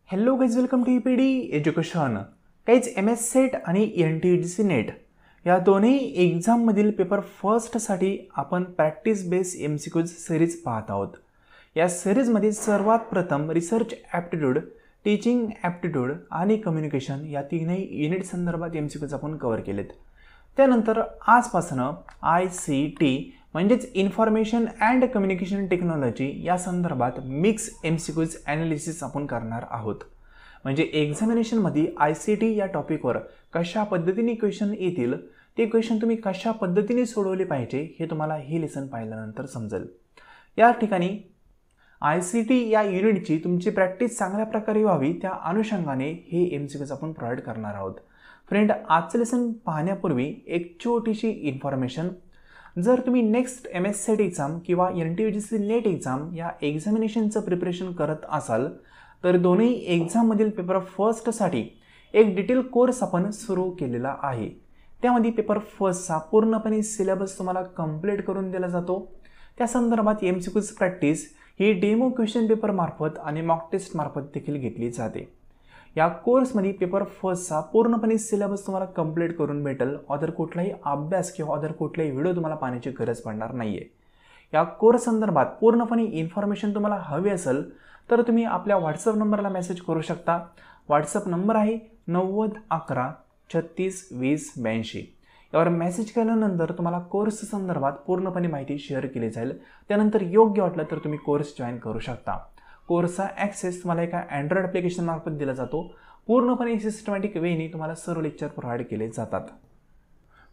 Hello guys, welcome to EPD education. काहीच MS SET आणि NTDC NET या दोन्ही एक्झाममधील पेपर फर्स्टसाठी आपण प्रॅक्टिस बेस MCQज सिरीज पाहत आहोत. या सिरीजमध्ये सर्वात प्रथम रिसर्च ॲप्टिट्यूड, टीचिंग ॲप्टिट्यूड आणि कम्युनिकेशन या तीनही युनिट संदर्भात MCQज आपण कव्हर केलेत. त्यानंतर आजपासून ICT म्हणजेच इन्फॉर्मेशन अँड कम्युनिकेशन टेक्नॉलॉजी या संदर्भात मिक्स MCQज ॲनालिसिस आपण करणार आहोत. म्हणजे एक्झामिनेशनमध्ये ICT या टॉपिकवर कशा पद्धतीने क्वेश्चन येतील, ते क्वेश्चन तुम्ही कशा पद्धतीने सोडवले पाहिजे हे तुम्हाला हे लेसन पाहिल्यानंतर समजेल. या ठिकाणी ICT या युनिटची तुमची प्रॅक्टिस चांगल्या प्रकारे व्हावी त्या अनुषंगाने हे MCQज आपण प्रोव्हाइड करणार आहोत. फ्रेंड, आजचं लेसन पाहण्यापूर्वी एक छोटीशी इन्फॉर्मेशन. जर तुम्ही नेक्स्ट MS सेट एक्झाम किंवा NTDC नेट एक्झाम या एक्झामिनेशनचं प्रिपरेशन करत असाल तर दोन्ही एक्झाममधील पेपर फर्स्टसाठी एक डिटेल कोर्स आपण सुरू केलेला आहे. त्यामध्ये पेपर फर्स्टचा पूर्णपणे सिलेबस तुम्हाला कंप्लीट करून दिला जातो. त्या संदर्भात MCQज प्रॅक्टिस ही डेमो क्वेश्चन पेपर मार्फत आणि मॉक टेस्ट मार्फत देखील घेतली जाते. या कोर्समध्ये पेपर फर्स्टचा पूर्णपणे सिलेबस तुम्हाला कंप्लीट करून भेटेल. अदर कुठलाही अभ्यास किंवा अदर कुठलाही व्हिडिओ तुम्हाला पाहण्याची गरज पडणार नाही आहे. या कोर्स संदर्भात पूर्णपणे इन्फॉर्मेशन तुम्हाला हवी असेल तर तुम्ही आपल्या व्हॉट्सअप नंबरला मेसेज करू शकता. व्हॉट्सअप नंबर आहे 90 11 36 20 82. यावर मेसेज केल्यानंतर तुम्हाला कोर्स संदर्भात पूर्णपणे माहिती शेअर केली जाईल. त्यानंतर योग्य वाटलं तर तुम्ही कोर्स जॉईन करू शकता. कोर्सचा ॲक्सेस तुम्हाला एका अँड्रॉइड ॲप्लिकेशन मार्फत दिला जातो. पूर्णपणे सिस्टमॅटिक वेने तुम्हाला सर्व लेक्चर प्रोव्हाइड केले जातात.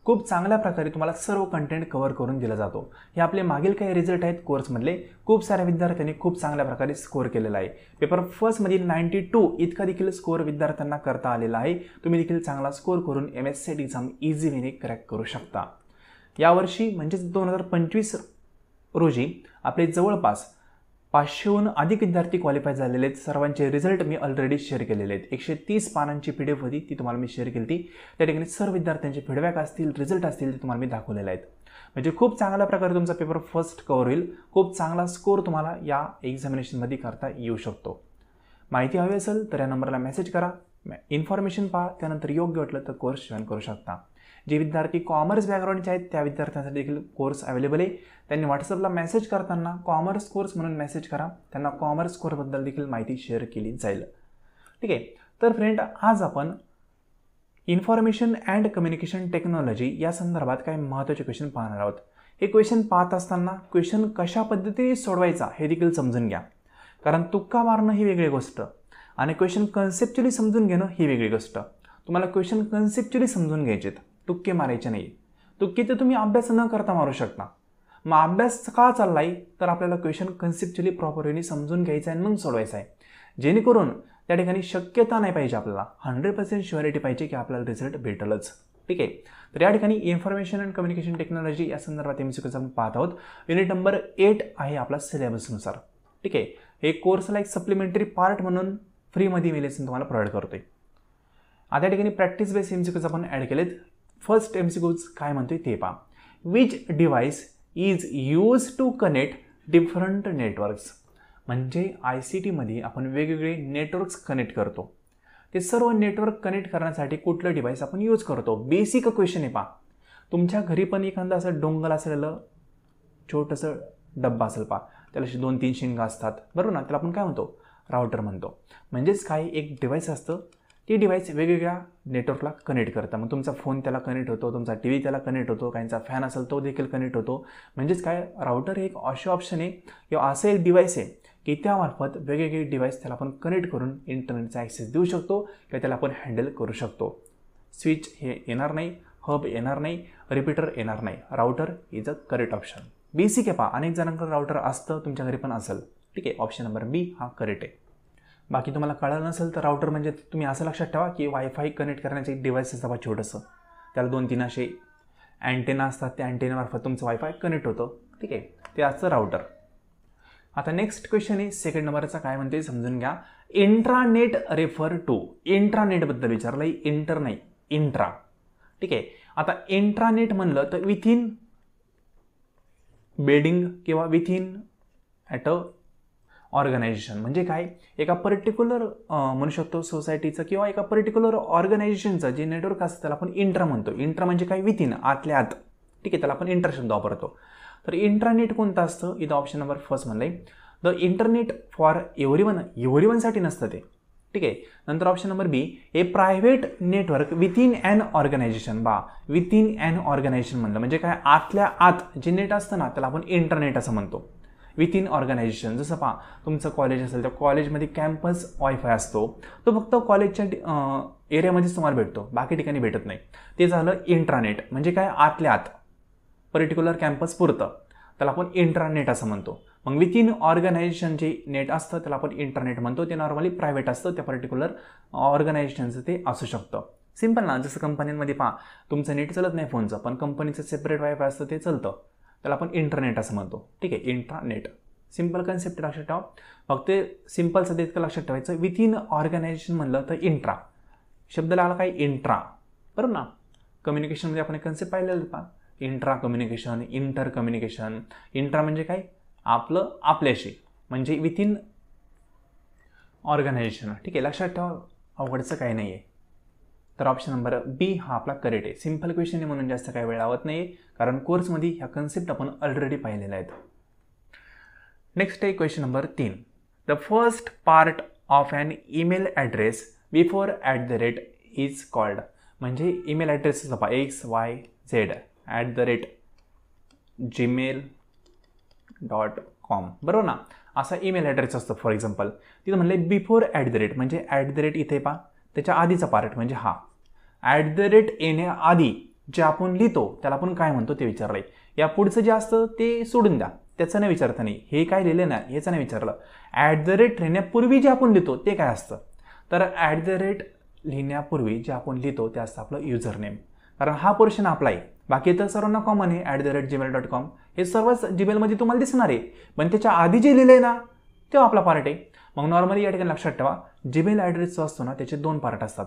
खूप चांगल्या प्रकारे तुम्हाला सर्व कंटेंट कव्हर करून दिला जातो. हे आपले मागील काही रिझल्ट आहेत कोर्समधले. खूप साऱ्या विद्यार्थ्यांनी खूप चांगल्या प्रकारे स्कोअर केलेला आहे. पेपर फर्स्टमधील 92 इतका देखील स्कोअर विद्यार्थ्यांना करता आलेला आहे. तुम्ही देखील चांगला स्कोअर करून MS सेट एक्झाम इझी वेने क्रॅक करू शकता. यावर्षी म्हणजेच 2025 रोजी आपले जवळपास 500हून अधिक विद्यार्थी क्वालिफाय झालेले आहेत. सर्वांचे रिझल्ट मी ऑलरेडी शेअर केलेले आहेत. 130 पानांची PDF होती, ती तुम्हाला मी शेअर केली. त्या ठिकाणी सर्व विद्यार्थ्यांचे फीडबॅक असतील, रिझल्ट असतील, ते तुम्हाला मी दाखवलेले आहेत. म्हणजे खूप चांगल्या प्रकारे तुमचा पेपर फर्स्ट कव्हर होईल. खूप चांगला स्कोअर तुम्हाला या एक्झामिनेशनमध्ये करता येऊ शकतो. माहिती हवी असेल तर या नंबरला मेसेज करा, इन्फॉर्मेशन पहा, त्यानंतर योग्य वाटलं तर कोर्स जॉईन करू शकता. जे विद्यार्थी कॉमर्स बॅकग्राऊंडचे आहेत त्या विद्यार्थ्यांसाठी देखील कोर्स अवेलेबल आहे. त्यांनी व्हॉट्सअपला मेसेज करताना कॉमर्स कोर्स म्हणून मेसेज करा. त्यांना कॉमर्स कोर्सबद्दल देखील माहिती शेअर केली जाईल. ठीक आहे. तर फ्रेंड, आज आपण इन्फॉर्मेशन अँड कम्युनिकेशन टेक्नॉलॉजी या संदर्भात काही महत्त्वाचे क्वेश्चन पाहणार आहोत. हे क्वेश्चन पाहत असताना क्वेश्चन कशा पद्धतीने सोडवायचा हे देखील समजून घ्या. कारण तुक्का मारणं ही वेगळी गोष्ट आणि क्वेश्चन कन्सेप्च्युअली समजून घेणं ही वेगळी गोष्ट. तुम्हाला क्वेश्चन कन्सेप्च्युअली समजून घ्यायचेत, तुक्के मारायचे नाही. तुक्के तर तुम्ही अभ्यास न करता मारू शकता. मग अभ्यास का चाललाय तर आपल्याला क्वेश्चन कन्सेप्च्युअली प्रॉपरली समजून घ्यायचा आहे आणि मग सोडवायचा आहे. जेणेकरून त्या ठिकाणी शक्यता नाही पाहिजे, आपल्याला 100% शुअरिटी पाहिजे की आपल्याला रिझल्ट भेटेलच. ठीक आहे. तर या ठिकाणी इन्फॉर्मेशन अँड कम्युनिकेशन टेक्नॉलॉजी या संदर्भात MCQज आपण पाहत आहोत. युनिट नंबर 8 आहे आपला सिलेबसनुसार. ठीक आहे. हे कोर्सला एक सप्लिमेंटरी पार्ट म्हणून फ्रीमध्ये मी लेसन तुम्हाला प्रोव्हाइड करतोय. आता या ठिकाणी प्रॅक्टिस बेस MCQज आपण ॲड केलेत. फर्स्ट MCQज काय म्हणतोय ते पहा. Which device is use to connect different networks. म्हणजे ICTमध्ये आपण वेगवेगळे नेटवर्क्स कनेक्ट करतो. ते सर्व नेटवर्क कनेक्ट करण्यासाठी कुठलं डिव्हाइस आपण यूज करतो. बेसिक क्वेश्चन आहे पहा. तुमच्या घरी पण एखादं असं डोंगल असलेलं छोटंसं डब्बा असेल पहा. त्याला 2-3 शिंगा असतात, बरोबर ना. त्याला आपण काय म्हणतो, राउटर म्हणतो. म्हणजेच काय, एक डिव्हाइस असतं, ती डिव्हाइस वेगवेगळ्या नेटवर्कला कनेक्ट करतं. मग तुमचा फोन त्याला कनेक्ट होतो, तुमचा TV त्याला कनेक्ट होतो, काहींचा फॅन असेल तो देखील कनेक्ट होतो. म्हणजेच काय, राउटर हे एक असे ऑप्शन आहे किंवा असं एक डिव्हाइस आहे की त्यामार्फत वेगवेगळे डिव्हाइस त्याला आपण कनेक्ट करून इंटरनेटचा ॲक्सेस देऊ शकतो किंवा त्याला आपण हँडल करू शकतो. स्विच हे येणार नाही, हब येणार नाही, रिपीटर येणार नाही. Router is a correct option. Basic आहे पहा. अनेक जणांकडे राउटर असतं, तुमच्या घरी पण असेल. ठीक आहे. ऑप्शन नंबर B हा करेक्ट आहे. बाकी तुम्हाला कळलं नसेल तर राउटर म्हणजे तुम्ही असं लक्षात ठेवा की वायफाय कनेक्ट करण्याचे एक डिव्हाइस असतं बा छोटंसं. त्याला 2-3 असे अँटेना असतात. त्या अँटेनामार्फत तुमचं वायफाय कनेक्ट होतं. ठीक आहे. ते असतं राउटर. आता नेक्स्ट क्वेश्चन आहे सेकंड नंबरचा. काय म्हणते समजून घ्या. Intranet refer to. इंट्रानेटबद्दल विचारलं आहे, इंटर नाही, इंट्रा. ठीक आहे. आता इंट्रानेट म्हणलं तर विथिन बिल्डिंग किंवा विथिन ॲट अ ऑर्गनायझेशन म्हणजे काय, एका पर्टिक्युलर म्हणू शकतो सोसायटीचं किंवा एका पर्टिक्युलर ऑर्गनायझेशनचं जे नेटवर्क असतं त्याला आपण इंट्रा म्हणतो. इंट्रा म्हणजे काय, विथिन, आतल्या आत. ठीक आहे, त्याला आपण इंट्रा शब्द वापरतो. तर इंट्रानेट कोणतं असतं, इथं ऑप्शन नंबर फर्स्ट म्हणलंय द इंटरनेट फॉर एव्हरीवनसाठी नसतं ते. ठीक आहे. नंतर option number B, a private network within an organisation. Within an organisation म्हणलं म्हणजे काय, आतल्या आत जे नेट असतं ना त्याला आपण इंटरनेट असं म्हणतो. विथिन ऑर्गनायझेशन, जसं पहा तुमचं कॉलेज असेल तर कॉलेजमध्ये कॅम्पस वायफाय असतो, तो फक्त कॉलेजच्या एरियामध्येच तुम्हाला भेटतो, बाकी ठिकाणी भेटत नाही. ते झालं इंट्रानेट म्हणजे काय, आतल्या आत पर्टिक्युलर कॅम्पस पुरतं, त्याला आपण इंट्रानेट असं म्हणतो. मग विथिन ऑर्गनायझेशन जे नेट असतं त्याला आपण इंटरनेट म्हणतो. ते नॉर्मली प्रायव्हेट असतं, त्या पर्टिक्युलर ऑर्गनायझेशनचं ते असू शकतं. सिम्पल ना, जसं कंपन्यांमध्ये पहा तुमचं नेट चालत नाही फोनचं, पण कंपनीचं सेपरेट वायफाय असतं ते चालतं, त्याला आपण इंटरनेट असं म्हणतो. ठीक आहे, इंट्रानेट. सिम्पल कन्सेप्ट लक्षात ठेवा. फक्त सिम्पल सध्या इतकं लक्षात ठेवायचं, विथिन ऑर्गनायझेशन म्हणलं तर इंट्रा शब्द लागला काय, इंट्रा. बरोबर ना. कम्युनिकेशनमध्ये आपण एक कन्सेप्ट पाहिलेलं पहा, intra communication, inter communication. Intra म्हणजे काय, आपलं आपल्याशी, म्हणजे विथिन ऑर्गनायझेशन. ठीक आहे, लक्षात ठेवा, अवघडचं काही नाही आहे. तर ऑप्शन नंबर बी हा आपला करेक्ट आहे. सिम्पल क्वेश्चन आहे म्हणून जास्त काही वेळ लावत नाही, कारण कोर्समध्ये ह्या कन्सेप्ट आपण ऑलरेडी पाहिलेल्या आहेत. नेक्स्ट आहे question number 3. The first part of an email address before @ is called. म्हणजे ईमेल ॲड्रेस पहा xyz@gmail.com. बरोबर ना, असा ईमेल ॲड्रेस असतो. फॉर एक्झाम्पल तिथं म्हणलं बिफोर @ म्हणजे @ इथे पहा त्याच्या आधीचा पार्ट म्हणजे हा. @ येण्याआधी जे आपण लिहितो त्याला आपण काय म्हणतो ते विचारलंय. या पुढचं जे असतं ते सोडून द्या, त्याचं नाही विचारता नाही. हे काय लिहिलं ना ह्याचं नाही विचारलं. @ लिहिण्यापूर्वी जे आपण लिहितो ते काय असतं, तर @ लिहिण्यापूर्वी जे आपण लिहितो ते असतं आपलं युजर नेम. कारण हा पोर्शन आपला आहे, बाकी तर सर्वांना कॉमन आहे @gmail.com. हे सर्वच जीमेलमध्ये तुम्हाला दिसणार आहे, पण त्याच्या आधी जे लिहिलं आहे ना तेव्हा आपला पार्ट आहे. मग नॉर्मली या ठिकाणी लक्षात ठेवा, जीमेल ॲड्रेस जो असतो ना त्याचे 2 पार्ट असतात.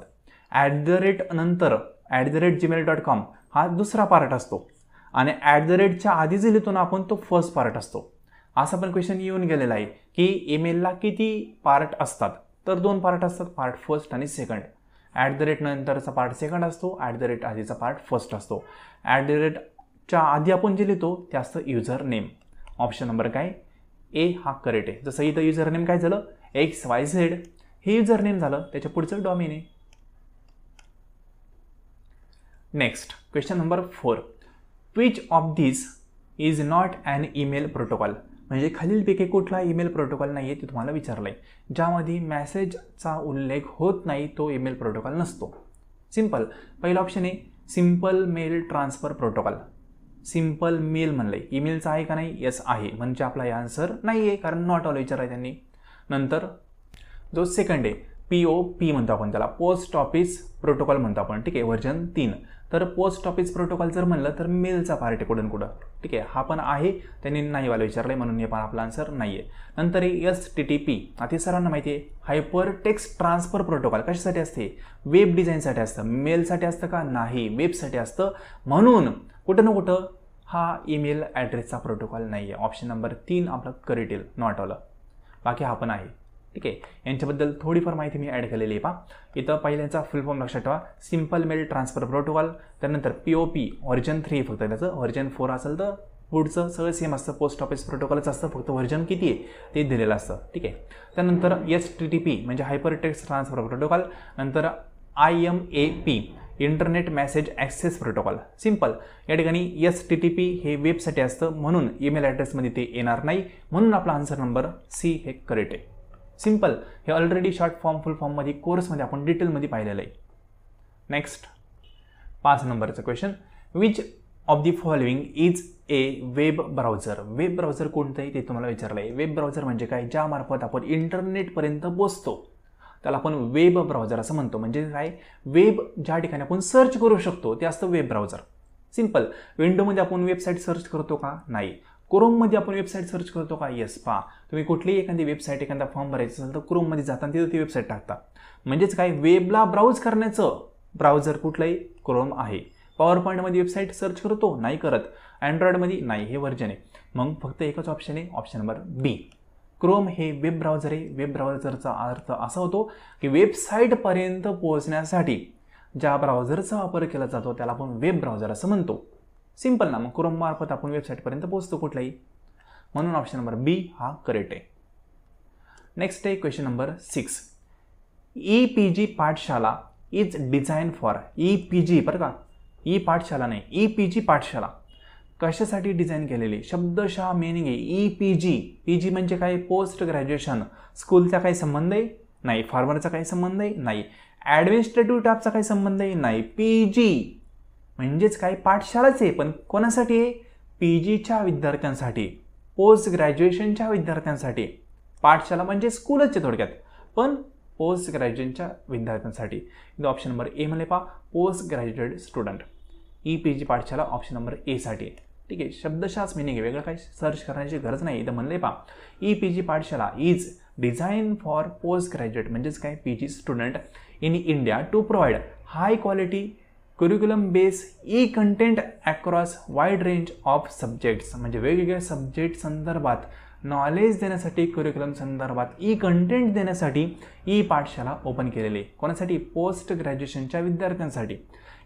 @ नंतर @gmail.com हा दुसरा पार्ट असतो, आणि च्या आधी जे लिहितो ना आपण तो फर्स्ट पार्ट असतो. असा पण क्वेश्चन येऊन गेलेला आहे की ईमेलला किती पार्ट असतात, तर 2 पार्ट असतात, पार्ट फर्स्ट आणि सेकंड. @ नंतरचा पार्ट सेकंड असतो, @ आधीचा पार्ट फर्स्ट असतो. च्या आधी आपण जे लिहितो ते असतं युजर नेम. ऑप्शन नंबर काय, ए हा करेक्ट आहे. जसं इथं युजर नेम काय झालं, XYZ हे युजर नेम झालं, त्याच्या पुढचं डॉमेन आहे. Next question number 4. Which of this is not an email protocol. म्हणजे खालीलपैकी कुठला ईमेल प्रोटोकॉल नाही आहे ते तुम्हाला विचारलं आहे. ज्यामध्ये मॅसेजचा उल्लेख होत नाही तो ईमेल प्रोटोकॉल नसतो. सिम्पल. पहिला ऑप्शन आहे simple mail transfer protocol. Simple mail म्हणलंय, ईमेलचा आहे का नाही, येस आहे, म्हणजे आपला हे आन्सर नाही आहे, कारण नॉट ऑल विचार आहे त्यांनी. नंतर जो सेकंड आहे POP म्हणतो आपण त्याला, पोस्ट ऑफिस प्रोटोकॉल म्हणतो आपण. ठीक आहे, व्हर्जन 3. तर पोस्ट ऑफिस प्रोटोकॉल जर म्हणलं तर मेलचा पार्ट आहे कुठून कुठं. ठीक आहे, हा पण आहे, त्यांनी नाही वाला विचारलं आहे म्हणून हे पण आपला आन्सर नाही आहे. नंतर STTP, आता सर्वांना माहिती आहे, हायपर टेक्स्ट ट्रान्सफर प्रोटोकॉल. कशासाठी असते, वेब डिझाईनसाठी असतं. मेलसाठी असतं का, नाही, वेबसाठी असतं. म्हणून कुठं ना कुठं हा ईमेल ॲड्रेसचा प्रोटोकॉल नाही आहे. ऑप्शन नंबर 3 आपलं करेक्ट येईल, नॉट ऑल. बाकी हा पण आहे. ठीक आहे, यांच्याबद्दल थोडीफार माहिती मी ॲड केलेली आहे. पहा इथं पहिल्याचा फुल फॉर्म लक्षात ठेवा, सिम्पल मेल ट्रान्सफर प्रोटोकॉल. त्यानंतर POP व्हर्जन 3 फक्त, त्याचं व्हर्जन 4 असेल तर पुढचं सगळं सेम असतं, पोस्ट ऑफिस प्रोटोकॉलच असतं, फक्त व्हर्जन किती आहे ते दिलेलं असतं. ठीक आहे, त्यानंतर STTP म्हणजे हायपर टेक्स्ट ट्रान्सफर प्रोटोकॉल. नंतर IMAP internet message access protocol. Simple. या ठिकाणी STTP हे वेबसाठी असतं, म्हणून ईमेल ॲड्रेसमध्ये ते येणार नाही, म्हणून आपला आन्सर नंबर C हे करेक्ट आहे. सिम्पल. हे ऑलरेडी शॉर्ट फॉर्म फुल फॉर्ममध्ये कोर्समध्ये आपण डिटेलमध्ये पाहिलेलं आहे. नेक्स्ट 5 नंबरचं question. Which of the following is a web browser. Web browser कोणतं आहे ते तुम्हाला विचारलं आहे. वेब ब्राउझर म्हणजे काय, ज्यामार्फत आपण इंटरनेटपर्यंत पोहोचतो त्याला आपण वेब ब्राउझर असं म्हणतो. म्हणजे काय, वेब ज्या ठिकाणी आपण सर्च करू शकतो ते असतं वेब ब्राउझर. सिम्पल. विंडोमध्ये आपण वेबसाईट सर्च करतो का, नाही. क्रोममध्ये आपण वेबसाईट सर्च करतो का, येस. पहा तुम्ही कुठलीही एखादी वेबसाईट, एखादा फॉर्म भरायचा असेल तर क्रोममध्ये जाताना तिथं ती वेबसाईट टाकता. म्हणजेच काय, वेबला ब्राउज करण्याचं ब्राउझर कुठलंही क्रोम आहे. पॉवर पॉईंटमध्ये वेबसाईट सर्च करतो, नाही करत. अँड्रॉइडमध्ये नाही, हे व्हर्जन आहे. मग फक्त एकच ऑप्शन आहे, ऑप्शन नंबर बी. क्रोम हे वेब ब्राउझर आहे. वेब ब्राउझरचा अर्थ असा होतो की वेबसाईटपर्यंत पोहोचण्यासाठी ज्या ब्राउझरचा वापर केला जातो त्याला आपण वेब ब्राउझर असं म्हणतो. सिंपल ना, मग क्रोम मार्फत आपण वेबसाईटपर्यंत पोहोचतो कुठलाही, म्हणून ऑप्शन नंबर बी हा करेक्ट आहे. नेक्स्ट आहे question number 6. EPG Pathshala is design for, EPG बरं का, ई पाठशाला नाही, EPG पाठशाला कशासाठी डिझाईन केलेली, शब्दशः मिनिंग आहे EPG. PG म्हणजे काय, पोस्ट ग्रॅज्युएशन. स्कूलचा काही संबंध आहे नाही, फार्मरचा काही संबंध आहे नाही, ॲडमिनिस्ट्रेटिव्ह टापचा काही संबंध आहे नाही. PG म्हणजेच काय, पाठशालाच आहे, पण कोणासाठी आहे, PGच्या विद्यार्थ्यांसाठी, पोस्ट ग्रॅज्युएशनच्या विद्यार्थ्यांसाठी. पाठशाला म्हणजे स्कूलच आहे थोडक्यात, पण पोस्ट ग्रॅज्युएशनच्या विद्यार्थ्यांसाठी. ऑप्शन नंबर ए मध्ये पहा, पोस्ट ग्रॅज्युएट स्टुडंट. EPG पाठशाला ऑप्शन नंबर ए साठी आहे. ठीक आहे, शब्दशाच मिनिंग आहे, वेगळं काही सर्च करण्याची गरज नाही. इथं म्हणले पहा, EPG Pathshala is design for post graduate म्हणजेच काय, PG student in India to provide high quality curriculum base e content across wide range of subjects. म्हणजे वेगवेगळ्या सब्जेक्ट संदर्भात नॉलेज देण्यासाठी, करिक्युलम संदर्भात ई कंटेंट देण्यासाठी ई पाठशाला ओपन केलेली. कोणासाठी, पोस्ट ग्रॅज्युएशनच्या विद्यार्थ्यांसाठी.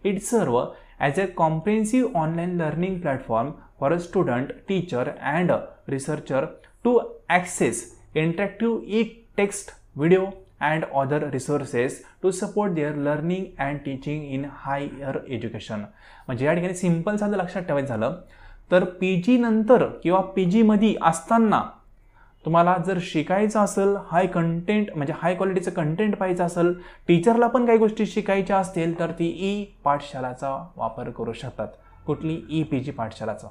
It serve as a comprehensive online learning platform for a student, teacher and researcher to access interactive e text, video and other resources to support their learning and teaching in higher education. म्हणजे या ठिकाणी simple साधं लक्षात ठेवायचं झालं तर PG नंतर किंवा PG मध्ये असताना तुम्हाला जर शिकायचं असेल, हाय कंटेंट म्हणजे हाय क्वालिटीचं कंटेंट पाहिजे असेल, टीचरला पण काही गोष्टी शिकायच्या असतील तर ती ई पाठशालाचा वापर करू शकतात. कुठली, EPG पाठशालाचा.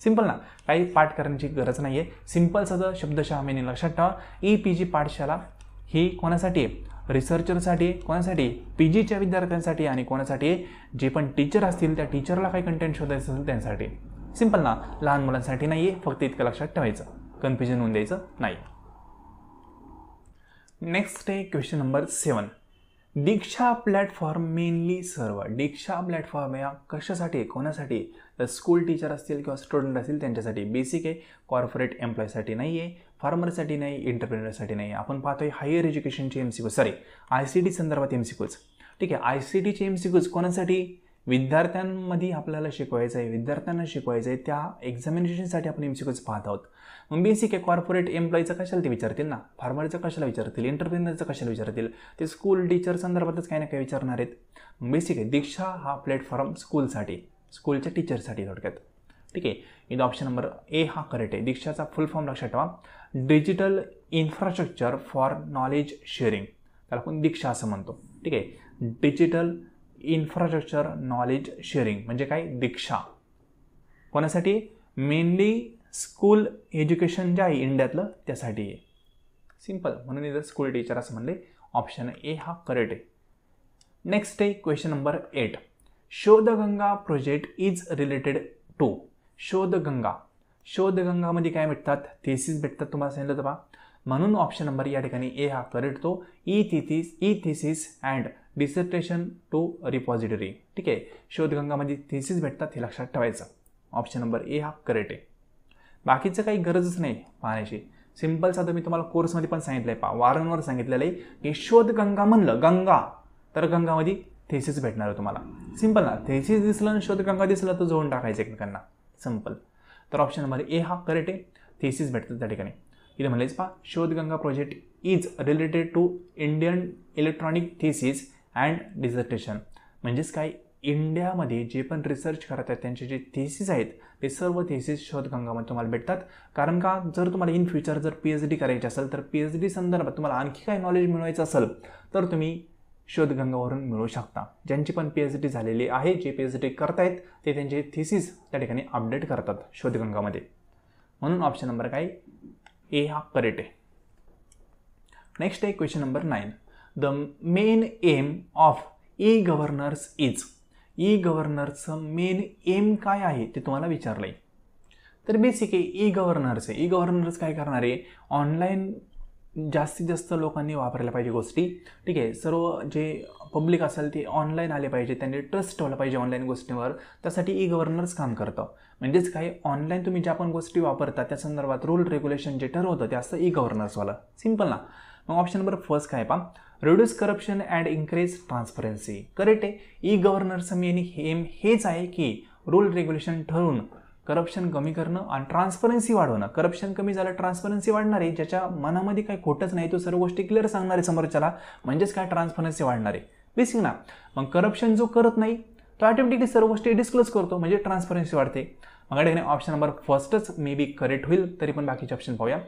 सिंपल ना, काही पाठ करण्याची गरज नाही आहे, सिंपल साधं शब्दशः मिनिंग लक्षात ठेवा. EPG पाठशाला ही कोणासाठी, रिसर्चरसाठी, कोणासाठी, PGच्या विद्यार्थ्यांसाठी, आणि कोणासाठी, जे पण टीचर असतील त्या टीचरला काही कंटेंट शोधायचं असेल त्यांसाठी. सिंपल ना, लहान मुलांसाठी नाही आहे, फक्त इतकं लक्षात ठेवायचं, कन्फ्युजन होऊन द्यायचं नाही. नेक्स्ट आहे क्वेश्चन नंबर 7. दीक्षा प्लॅटफॉर्म मेनली सर्व. दीक्षा प्लॅटफॉर्म या कशासाठी, कोणासाठी, तर स्कूल टीचर असतील किंवा स्टुडंट असतील त्यांच्यासाठी. बेसिक आहे, कॉर्पोरेट एम्प्लॉयसाठी नाही आहे, फार्मरसाठी नाही, एंटरप्रेनरसाठी नाही. आपण पाहतोय हायर एज्युकेशनचे MCQs, सॉरी ICT संदर्भात MCQs. ठीक आहे, ICTचे MCQs कोणासाठी, विद्यार्थ्यांमध्ये आपल्याला शिकवायचं आहे, विद्यार्थ्यांना शिकवायचं आहे, त्या एक्झामिनेशनसाठी आपण MCQs पाहत आहोत. मग बेसिक आहे, कॉर्पोरेट एम्प्लॉयचं कशाला ते विचारतील ना, फार्मरचं कशाला विचारतील, एंटरप्रेनरचं कशाला विचारतील, ते स्कूल टीचर संदर्भातच काही ना काही विचारणार आहेत. मग बेसिक आहे, दीक्षा हा प्लॅटफॉर्म स्कूलसाठी, स्कूलच्या टीचरसाठी थोडक्यात. ठीक आहे, इथं ऑप्शन नंबर ए हा करेक्ट आहे. दीक्षाचा फुल फॉर्म लक्षात ठेवा, digital infrastructure for knowledge sharing, त्याला आपण दीक्षा असं म्हणतो. ठीक आहे, डिजिटल इन्फ्रास्ट्रक्चर नॉलेज शेअरिंग म्हणजे काय, दीक्षा. कोणासाठी, मेनली स्कूल एज्युकेशन जे आहे इंडियातलं त्यासाठी आहे. सिंपल, म्हणून इथं स्कूल टीचर असं म्हणले, ऑप्शन ए हा करेक्ट आहे. नेक्स्ट आहे question number 8. Shodhganga project is related to. Shodhganga, शोधगंगामध्ये काय भेटतात, थेसिस भेटतात, तुम्हाला सांगितलं होतं पहा, म्हणून ऑप्शन नंबर या ठिकाणी ए हा करेक्ट. तो e thesis and dissertation to repository. ठीक आहे, शोधगंगामध्ये थेसिस भेटतात, हे लक्षात ठेवायचं. ऑप्शन नंबर ए हा करेक्ट आहे. बाकीचं काही गरजच नाही पाहण्याची, सिंपल साधं मी तुम्हाला कोर्समध्ये पण सांगितलं आहे पहा, वारंवार सांगितलेलं आहे की शोधगंगा म्हणलं गंगा तर गंगामध्ये थेसिस भेटणार आहे तुम्हाला. सिंपल ना, थेसिस दिसलं आणि शोधगंगा दिसलं तर जोडून टाकायचं एकमेकांना, सिंपल. तर ऑप्शन नंबर ए हा करेक्ट आहे, थेसिस भेटतात त्या ठिकाणी. इथे म्हणलेच पहा, Shodhganga project is related to Indian electronic thesis and dissertation. म्हणजेच काय, इंडियामध्ये जे पण रिसर्च करत आहेत त्यांचे जे थेसिस आहेत ते सर्व थेसिस शोधगंगामध्ये तुम्हाला भेटतात. कारण का, जर तुम्हाला इन फ्युचर जर PhD करायची असेल तर PhD संदर्भात तुम्हाला आणखी काय नॉलेज मिळवायचं असेल तर तुम्ही शोधगंगावरून मिळवू शकता. ज्यांची पण PhD झालेली आहे, जे PhD करतायत ते त्यांचे थेसिस त्या ठिकाणी अपडेट करतात शोधगंगामध्ये. म्हणून ऑप्शन नंबर काय, ए हा करेक्ट आहे. नेक्स्ट आहे question number 9. The main aim of E governors is. E गव्हर्नरचं मेन एम काय आहे ते तुम्हाला विचारलं आहे. तर बेसिक आहे, ई गव्हर्नर्स आहे. ई गव्हर्नर्स काय करणार आहे, ऑनलाईन जास्तीत जास्त लोकांनी वापरायला पाहिजे गोष्टी, ठीक आहे. सर्व जे पब्लिक असेल ते ऑनलाईन आले पाहिजे, त्यांनी ट्रस्ट ठेवला पाहिजे ऑनलाईन गोष्टींवर. त्यासाठी ई गव्हर्नन्स काम करतं. म्हणजेच काय, ऑनलाईन तुम्ही ज्या पण गोष्टी वापरता त्या संदर्भात रूल रेग्युलेशन जे ठरवतं ते असतं ई गव्हर्नन्सवालं. सिम्पल ना. मग ऑप्शन नंबर फर्स्ट काय पहा, reduce corruption and increase transparency. Correct आहे. ई गव्हर्नन्सचं मेन एम हेच आहे की रूल रेग्युलेशन ठरवून करप्शन कमी करणं आणि ट्रान्सपरन्सी वाढवणं. करप्शन कमी झालं, ट्रान्सपरन्सी वाढणार आहे. ज्याच्या मनामध्ये काही खोटंच नाही तो सर्व गोष्टी क्लिअर सांगणार आहे समोरच्याला, म्हणजेच काय, ट्रान्सपरन्सी वाढणार आहे. बेसिक ना. मग करप्शन जो करत नाही तो ऑटोमॅटिकली सर्व गोष्टी डिस्क्लोज करतो, म्हणजे ट्रान्सपरन्सी वाढते. मग या ठिकाणी ऑप्शन नंबर फर्स्टच मे बी करेक्ट होईल. तरी पण बाकीचे ऑप्शन पाहूया.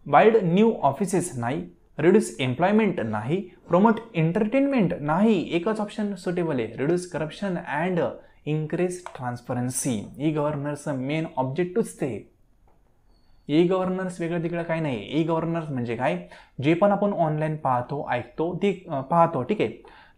बाइल्ड न्यू ऑफिसेस नाही, रिड्यूस एम्प्लॉयमेंट नाही, प्रमोट एंटरटेनमेंट नाही. एकच ऑप्शन सुटेबल आहे, reduce corruption and increase transparency. E गव्हर्नन्सचं मेन ऑब्जेक्टिव्हच ते. ई गव्हर्नन्स वेगळं तिकडं काही नाही. ई गव्हर्नन्स म्हणजे काय, जे पण आपण ऑनलाईन पाहतो, ऐकतो, ते पाहतो, ठीक आहे,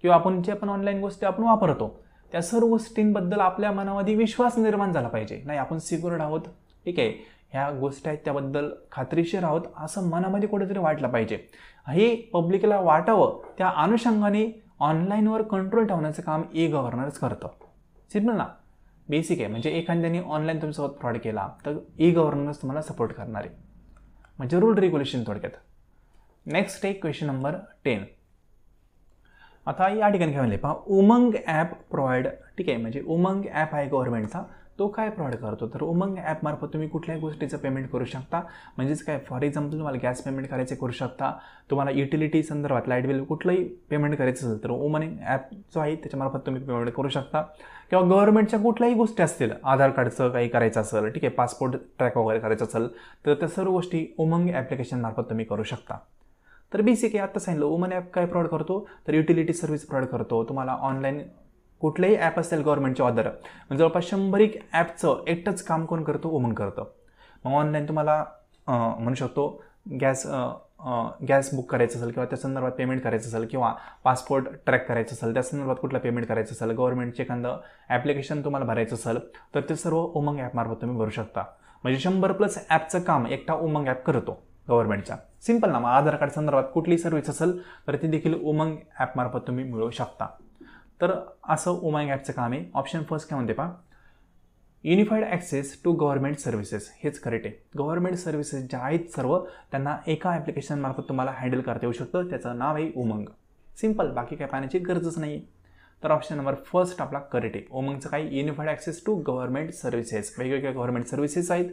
किंवा आपण जे पण ऑनलाईन गोष्टी आपण वापरतो त्या सर्व गोष्टींबद्दल आपल्या मनामध्ये विश्वास निर्माण झाला पाहिजे. नाही, आपण सिक्युअर्ड आहोत, ठीक आहे, ह्या गोष्टी आहेत त्याबद्दल खात्रीशीर आहोत असं मनामध्ये कुठेतरी वाटलं पाहिजे. हे पब्लिकला वाटावं, त्या अनुषंगाने ऑनलाईनवर कंट्रोल ठेवण्याचं काम ई गव्हर्नन्स करतं. सिम्पल ना. बेसिक आहे. म्हणजे एखाद्याने ऑनलाईन तुमच्यासोबत फ्रॉड केला तर ई गव्हर्नन्स तुम्हाला सपोर्ट करणार आहे, म्हणजे रूल रेग्युलेशन थोडक्यात. नेक्स्ट आहे क्वेश्चन नंबर 10. आता या ठिकाणी काय म्हणले पहा, उमंग ॲप प्रोव्हाइड, ठीक आहे, म्हणजे उमंग ॲप आहे गव्हर्नमेंटचा, तो काय प्रोव्हाइड करतो, तर उमंग ॲपमार्फत तुम्ही कुठल्याही गोष्टीचं पेमेंट करू शकता. म्हणजेच काय, फॉर एक्झाम्पल तुम्हाला गॅस पेमेंट करायचे करू शकता, तुम्हाला युटिलिटी संदर्भात लाईट बिल कुठलंही पेमेंट करायचं असेल तर उमंग ॲप जो आहे त्याच्यामार्फत तुम्ही पेमेंट करू शकता. किंवा गव्हर्नमेंटच्या कुठल्याही गोष्टी असतील, आधार कार्डचं काही करायचं असेल, ठीक आहे, पासपोर्ट ट्रॅक वगैरे करायचं असेल तर त्या सर्व गोष्टी उमंग ॲप्लिकेशनमार्फत तुम्ही करू शकता. तर बेसिक आहे, आता सांगितलं उमंग ॲप काय प्रोव्हाइड करतो, तर युटिलिटी सर्व्हिस प्रोव्हाइड करतो. तुम्हाला ऑनलाईन कुठलेही ॲप असेल गव्हर्नमेंटचे ऑर्डर, म्हणजे जवळपास 100 ॲपचं एकटंच काम कोण करतो, उमंग करतं. मग ऑनलाईन तुम्हाला म्हणू शकतो गॅस बुक करायचं असेल किंवा त्या संदर्भात पेमेंट करायचं असेल किंवा पासपोर्ट ट्रॅक करायचं असेल, त्या संदर्भात कुठला पेमेंट करायचं असेल, गव्हर्नमेंटचे एखादं ॲप्लिकेशन तुम्हाला भरायचं असेल तर ते सर्व उमंग ॲपमार्फत तुम्ही भरू शकता. म्हणजे 100+ ॲपचं काम एकटा उमंग ॲप करतो गव्हर्नमेंटचा. सिम्पल ना. मग आधार कार्ड संदर्भात कुठलीही सर्व्हिस असेल तर ती देखील उमंग ॲपमार्फत तुम्ही मिळवू शकता. तर असं उमंग ॲपचं काम आहे. ऑप्शन फर्स्ट काय म्हणते पहा, unified access to government services. हेच करेक्ट आहे. गव्हर्नमेंट सर्व्हिसेस ज्या आहेत सर्व त्यांना एका ॲप्लिकेशनमार्फत तुम्हाला हँडल करता येऊ शकतं. त्याचं नाव आहे उमंग. सिम्पल. बाकी काय पाहण्याची गरजच नाही. तर ऑप्शन नंबर फर्स्ट आपला करेक्ट आहे. उमंगचं काय, unified access to government services. वेगवेगळ्या गव्हर्नमेंट सर्व्हिसेस आहेत,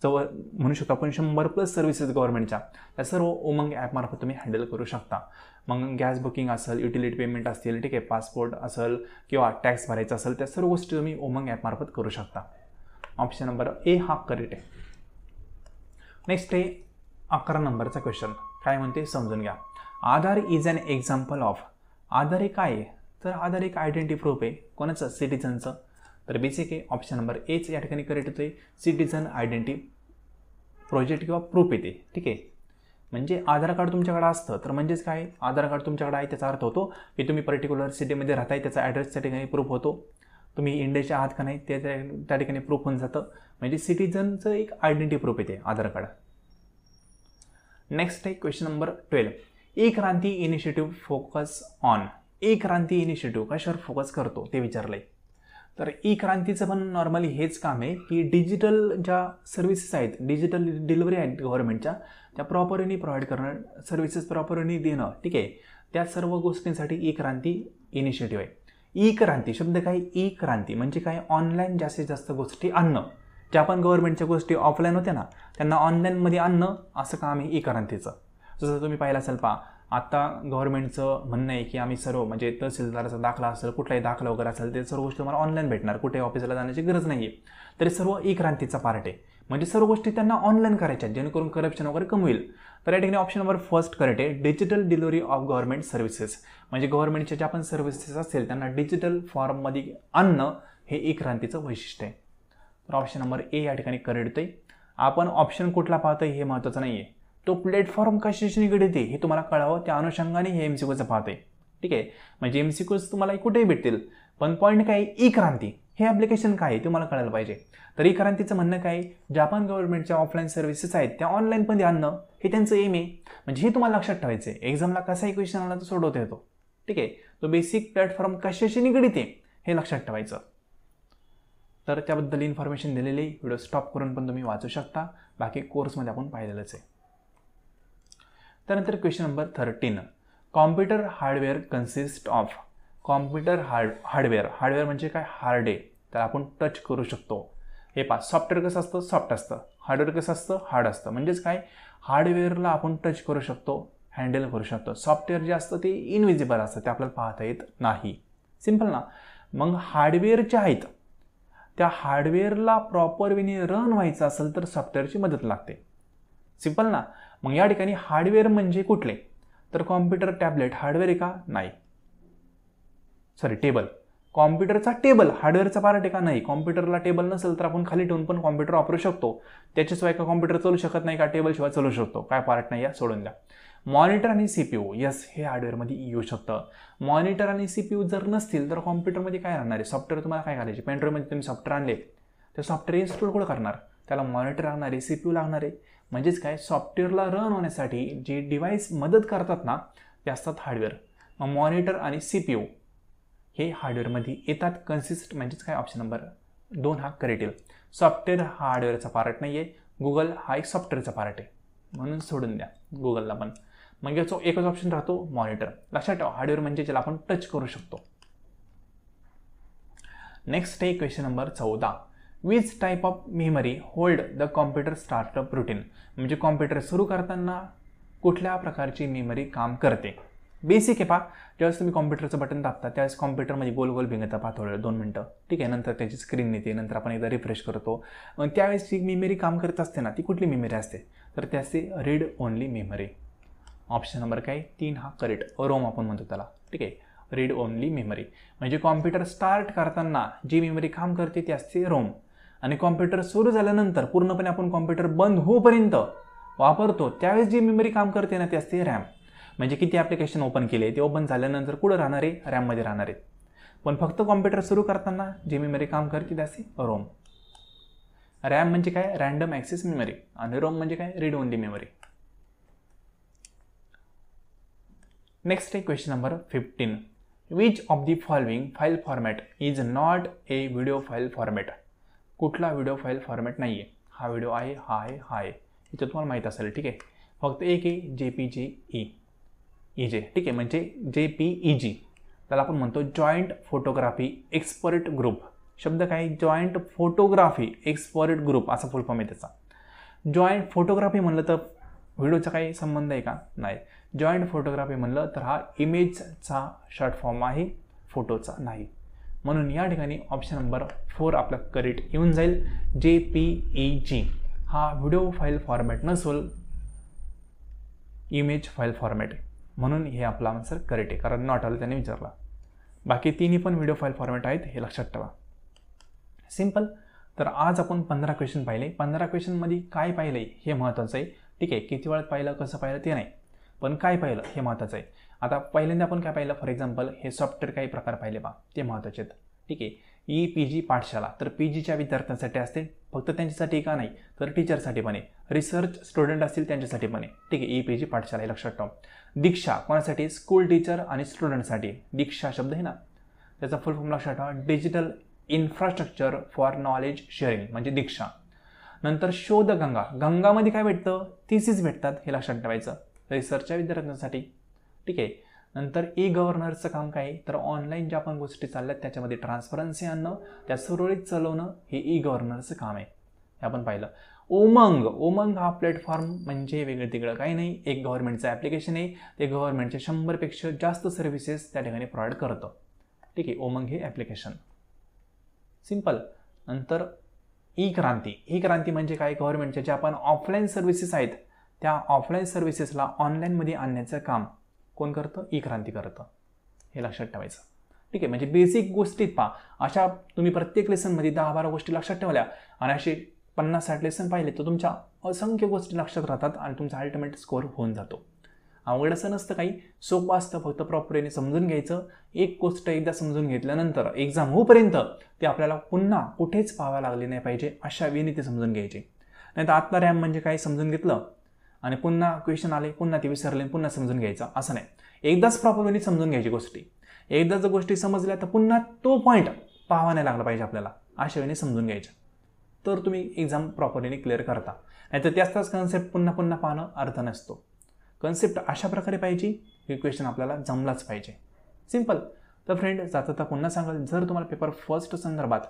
जवळ म्हणू शकतो आपण 100+ सर्व्हिसेस गव्हर्नमेंटच्या, त्या सर्व उमंग ॲपमार्फत तुम्ही हँडल करू शकता. मग गॅस बुकिंग असेल, युटिलिटी पेमेंट असतील, ठीक आहे, पासपोर्ट असेल किंवा टॅक्स भरायचा असेल, त्या सर्व गोष्टी तुम्ही उमंग ॲपमार्फत करू शकता. ऑप्शन नंबर ए हा करेक्ट आहे. नेक्स्ट आहे 11 नंबरचा क्वेश्चन. काय म्हणते समजून घ्या. आधार इज अन एक्झाम्पल ऑफ. आधार हे काय आहे, तर आधार एक आयडेंटिटी प्रूफ आहे. कोणाचं, सिटिझनचं. तर बेसिक आहे ऑप्शन नंबर एच या ठिकाणी करेक्ट होते. सिटिझन आयडेंटिटी प्रोजेक्ट किंवा प्रूफ येते, ठीक आहे. म्हणजे आधार कार्ड तुमच्याकडे असतं तर म्हणजेच काय, आधार कार्ड तुमच्याकडे आहे त्याचा अर्थ होतो की तुम्ही पर्टिक्युलर सिटीमध्ये राहताय, त्याचा ॲड्रेस त्या ठिकाणी प्रूफ होतो. तुम्ही इंडियाच्या आहात का नाही त्या ठिकाणी प्रूफ होऊन जातं. म्हणजे सिटिझनचं एक आयडेंटिटी प्रूफ येते आधार कार्ड. नेक्स्ट आहे question number 12. E Kranti initiative focus on. E Kranti initiative कशावर फोकस करतो ते विचारलंय. तर ई क्रांतीचं पण नॉर्मली हेच काम आहे की डिजिटल ज्या सर्व्हिसेस आहेत, डिजिटल डिलिव्हरी आहेत गव्हर्नमेंटच्या, त्या प्रॉपरली प्रोव्हाइड करणं, सर्व्हिसेस प्रॉपरली देणं, ठीक आहे, त्या सर्व गोष्टींसाठी ई क्रांती इनिशिएटिव्ह आहे. ई क्रांती शब्द काय, ई क्रांती म्हणजे काय, ऑनलाईन जास्तीत जास्त गोष्टी आणणं. ज्या पण गव्हर्नमेंटच्या गोष्टी ऑफलाईन होत्या ना त्यांना ऑनलाईनमध्ये आणणं, असं काम आहे ई क्रांतीचं. जसं तुम्ही पाहिलं असेल पहा, आता गव्हर्नमेंटचं म्हणणं आहे की आम्ही सर्व म्हणजे तहसीलदाराचा दाखला असेल, कुठलाही दाखला वगैरे असेल, ते सर्व गोष्टी तुम्हाला ऑनलाईन भेटणार, कुठे ऑफिसला जाण्याची गरज नाही आहे. तरी सर्व ई क्रांतीचा पार्ट आहे. म्हणजे सर्व गोष्टी त्यांना ऑनलाईन करायच्या जेणेकरून करप्शन वगैरे कमी होईल. तर या ठिकाणी ऑप्शन नंबर फर्स्ट करेक्ट आहे. Digital delivery of government services. म्हणजे गव्हर्नमेंटच्या ज्या पण सर्व्हिसेस असतील त्यांना डिजिटल फॉर्ममध्ये आणणं हे ई क्रांतीचं वैशिष्ट्य आहे. तर ऑप्शन नंबर ए या ठिकाणी करेक्ट आहे. आपण ऑप्शन कुठला पाहतोय हे महत्त्वाचं नाही आहे, तो प्लॅटफॉर्म कशाशी निगडीत आहे हे तुम्हाला कळावं, त्या अनुषंगाने हे MCQचं पाहतोय. ठीक आहे. म्हणजे MCQs तुम्हाला कुठेही भेटतील, पण पॉईंट काय ई क्रांती हे ॲप्लिकेशन काय आहे ते मला कळायला पाहिजे. तर ई क्रांतीचं म्हणणं काय, जापान गव्हर्नमेंटच्या ऑफलाईन सर्व्हिसेस आहेत त्या ऑनलाईनमध्ये आणणं हे त्यांचं एम आहे. म्हणजे हे तुम्हाला लक्षात ठेवायचं आहे. एक्झामला कसाही क्वेश्चन आला तर सोडवता येतो. ठीक आहे. तो बेसिक प्लॅटफॉर्म कशाशी निगडीत आहे हे लक्षात ठेवायचं. तर त्याबद्दल इन्फॉर्मेशन दिलेली व्हिडिओ स्टॉप करून पण तुम्ही वाचू शकता. बाकी कोर्समध्ये आपण पाहिलेलंच आहे. त्यानंतर question number 13, computer hardware consist of. Computer hardware म्हणजे काय, हार्ड आहे, त्याला आपण टच करू शकतो. हे पहा, सॉफ्टवेअर कसं असतं, सॉफ्ट असतं. हार्डवेअर कसं असतं, हार्ड असतं. म्हणजेच काय, हार्डवेअरला आपण टच करू शकतो, हँडल करू शकतो. सॉफ्टवेअर जे असतं ते इनविजिबल असतं, ते आपल्याला पाहता येत नाही. सिम्पल ना. मग हार्डवेअर जे आहेत त्या हार्डवेअरला प्रॉपर वेने रन व्हायचं असेल तर सॉफ्टवेअरची मदत लागते. सिम्पल ना. मग या ठिकाणी हार्डवेअर म्हणजे कुठले, तर कॉम्प्युटर टॅबलेट हार्डवेअर आहे का, नाही. Sorry, table. कॉम्प्युटरचा टेबल हार्डवेअरचा पार्ट आहे का, नाही. कॉम्प्युटरला टेबल नसेल तर आपण खाली ठेवून पण कॉम्प्युटर वापरू शकतो. त्याच्याशिवाय का कॉम्प्युटर चालू शकत नाही का, टेबलशिवाय चालू शकतो. काय पार्ट नाही या, सोडून द्या. मॉनिटर आणि CPU, यस, हे हार्डवेअरमध्ये येऊ शकतं. मॉनिटर आणि CPU जर नसतील तर कॉम्प्युटरमध्ये काय राहणार आहे, सॉफ्टवेअर तुम्हाला काय करायचे. पेनड्राईव्हमध्ये तुम्ही सॉफ्टवेअर आणले, ते सॉफ्टवेअर इन्स्टॉल कुठं करणार, त्याला मॉनिटर लागणार आहे, CPU लागणार आहे. म्हणजेच काय, सॉफ्टवेअरला रन होण्यासाठी जे डिव्हाइस मदत करतात ना ते असतात हार्डवेअर. मग मॉनिटर आणि CPU हे हार्डवेअरमध्ये येतात. कन्सिस्ट म्हणजेच काय, ऑप्शन नंबर 2 हा करेक्ट येईल. सॉफ्टवेअर हा हार्डवेअरचा पार्ट नाही आहे. गुगल हा एक सॉफ्टवेअरचा पार्ट आहे, म्हणून सोडून द्या गुगलला पण. मग याचा एकच ऑप्शन राहतो, मॉनिटर. लक्षात ठेवा, हार्डवेअर म्हणजे ज्याला आपण टच करू शकतो. नेक्स्ट आहे question number 14, which type of memory hold the computer startup routine. म्हणजे कॉम्प्युटर सुरू करताना कुठल्या प्रकारची मेमरी काम करते. बेसिक आहे पहा, ज्यावेळेस तुम्ही कॉम्प्युटरचं बटन दाबता त्यावेळेस कॉम्प्युटरमध्ये गोल गोल भिंगता पहा थोडं 2 मिनटं. ठीक आहे. नंतर त्याची स्क्रीन येते, नंतर आपण एकदा रिफ्रेश करतो. मग त्यावेळेस जी मेमरी काम करत असते ना ती कुठली मेमरी असते, तर ती असते read only memory. Option number काय, 3 हा करेक्ट. रोम आपण म्हणतो त्याला. ठीक आहे. रीड ओनली मेमरी म्हणजे कॉम्प्युटर स्टार्ट करताना जी मेमरी काम करते ती असते रोम. आणि कॉम्प्युटर सुरू झाल्यानंतर पूर्णपणे आपण कॉम्प्युटर बंद होईपर्यंत वापरतो त्यावेळेस जी मेमरी काम करते ना ती असते रॅम. म्हणजे किती ॲप्लिकेशन ओपन केले ते ओपन झाल्यानंतर कुठं राहणार आहे, रॅममध्ये राहणार आहेत. पण फक्त कॉम्प्युटर सुरू करताना जी मेमरी काम करते ती असते रोम. रॅम म्हणजे काय, रँडम ॲक्सेस मेमरी. आणि रोम म्हणजे काय, रीड ओनली मेमरी. नेक्स्ट आहे question number 15, which of the following file format is not a video file format. कुठला व्हिडिओ फाईल फॉर्मॅट नाही आहे. हा व्हिडिओ आहे, हा आहे, हा आहे. इथं तुम्हाला माहीत असेल. ठीक आहे. फक्त एक आहे JPG EJ. ठीक आहे. म्हणजे JPEG त्याला आपण म्हणतो जॉईंट फोटोग्राफी एक्सपर्ट ग्रुप. शब्द काय, जॉईंट फोटोग्राफी एक्सपर्ट ग्रुप असा फुल फॉर्म आहे त्याचा. जॉईंट फोटोग्राफी म्हणलं तर व्हिडिओचा काही संबंध आहे का, नाही. जॉईंट फोटोग्राफी म्हणलं तर हा इमेजचा शॉर्ट फॉर्म आहे, फोटोचा नाही. म्हणून या ठिकाणी ऑप्शन नंबर 4 आपला करेक्ट येऊन जाईल. JPEG हा व्हिडिओ फाईल फॉर्मॅट नसून इमेज फाईल फॉर्मॅट आहे. म्हणून हे आपला आन्सर करेक्ट आहे, कारण नॉट आलं त्याने विचारला. बाकी तिन्ही पण व्हिडिओ फाईल फॉर्मॅट आहेत, हे लक्षात ठेवा. सिम्पल. तर आज आपण 15 क्वेश्चन पाहिले. 15 क्वेश्चनमध्ये काय पाहिलं आहे हे महत्त्वाचं आहे. ठीक आहे. किती वेळात पाहिलं, कसं पाहिलं ते नाही, पण काय पाहिलं हे महत्त्वाचं आहे. आता पहिल्यांदा आपण काय पाहिलं, फॉर एक्झाम्पल हे सॉफ्टवेअर काही प्रकार पाहिले पहा, ते महत्त्वाचे आहेत. ठीक आहे. EPG पाठशाला तर PGच्या विद्यार्थ्यांसाठी असते, फक्त त्यांच्यासाठी का नाही तर टीचरसाठी पण आहे. रिसर्च स्टुडंट असतील त्यांच्यासाठी पण आहे. ठीक आहे. EPG पाठशाला हे लक्षात ठेवा. दीक्षा कोणासाठी, स्कूल टीचर आणि स्टुडंटसाठी. दीक्षा शब्द आहे ना त्याचा फुल फॉर्म लक्षात ठेवा, digital infrastructure for knowledge sharing म्हणजे दीक्षा. नंतर शोध गंगा, गंगामध्ये काय भेटतं, थिसिस भेटतात, हे लक्षात ठेवायचं, रिसर्चच्या विद्यार्थ्यांसाठी. ठीक आहे. नंतर गव्हर्नरचं काम काय आहे, तर ऑनलाईन ज्या पण गोष्टी चालल्यात त्याच्यामध्ये ट्रान्सपरन्सी आणणं, त्या सुरळीत चालवणं हे गव्हर्नरचं काम आहे, हे आपण पाहिलं. उमंग हा प्लॅटफॉर्म म्हणजे वेगळं तिकडं काही नाही, एक गव्हर्नमेंटचं ॲप्लिकेशन आहे. ते गव्हर्नमेंटच्या 100पेक्षा जास्त सर्व्हिसेस त्या ठिकाणी प्रोव्हाइड करतं. ठीक आहे. उमंग हे ॲप्लिकेशन. सिम्पल. नंतर क्रांती म्हणजे काय, गव्हर्नमेंटच्या ज्या आपण ऑफलाईन सर्व्हिसेस आहेत त्या ऑफलाईन सर्व्हिसेसला ऑनलाईनमध्ये आणण्याचं काम कोण करतं, क्रांती करतं, हे लक्षात ठेवायचं. ठीक आहे. म्हणजे बेसिक गोष्टीत पहा, अशा तुम्ही प्रत्येक लेसनमध्ये 10-12 गोष्टी लक्षात ठेवल्या आणि असे 50-60 लेसन पाहिले तर तुमच्या असंख्य गोष्टी लक्षात राहतात आणि तुमचा अल्टिमेट स्कोअर होऊन जातो. अवघड असं नसतं काही, सोपं असतं. फक्त प्रॉपरली समजून घ्यायचं. एक गोष्ट एकदा समजून घेतल्यानंतर एक्झाम होईपर्यंत ते आपल्याला पुन्हा कुठेच पाहावं लागले नाही पाहिजे, अशा वेळी ते समजून घ्यायचे. नाही तर आत्ता रॅम म्हणजे काय समजून घेतलं आणि पुन्हा क्वेश्चन आले, पुन्हा ते विसरले, पुन्हा समजून घ्यायचं असं नाही. एकदाच प्रॉपरली समजून घ्यायची गोष्टी. एकदा जर गोष्टी समजल्या तर पुन्हा तो पॉईंट पाहावा नाही लागला पाहिजे आपल्याला, अशा वेळी समजून घ्यायच्या. तर तुम्ही एक्झाम प्रॉपरली क्लिअर करता. नाहीतर त्याच कन्सेप्ट पुन्हा पुन्हा पाहणं अर्थ नसतो. कन्सेप्ट अशा प्रकारे पाहिजे की क्वेश्चन आपल्याला जमलाच पाहिजे. सिंपल. तर फ्रेंड, जाता पुन्हा सांगाल, जर तुम्हाला पेपर फर्स्ट संदर्भात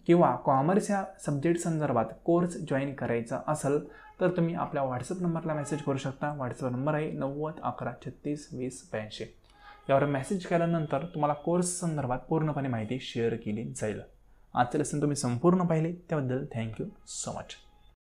किंवा कॉमर्स या सब्जेक्ट संदर्भात कोर्स जॉईन करायचा असेल तर तुम्ही आपल्या व्हॉट्सअप नंबरला मेसेज करू शकता. व्हॉट्सअप नंबर आहे 9011362082. यावर मेसेज केल्यानंतर तुम्हाला कोर्स संदर्भात पूर्णपणे माहिती शेअर केली जाईल. आजचे लेसन तुम्ही संपूर्ण पाहिले त्याबद्दल थँक्यू सो मच.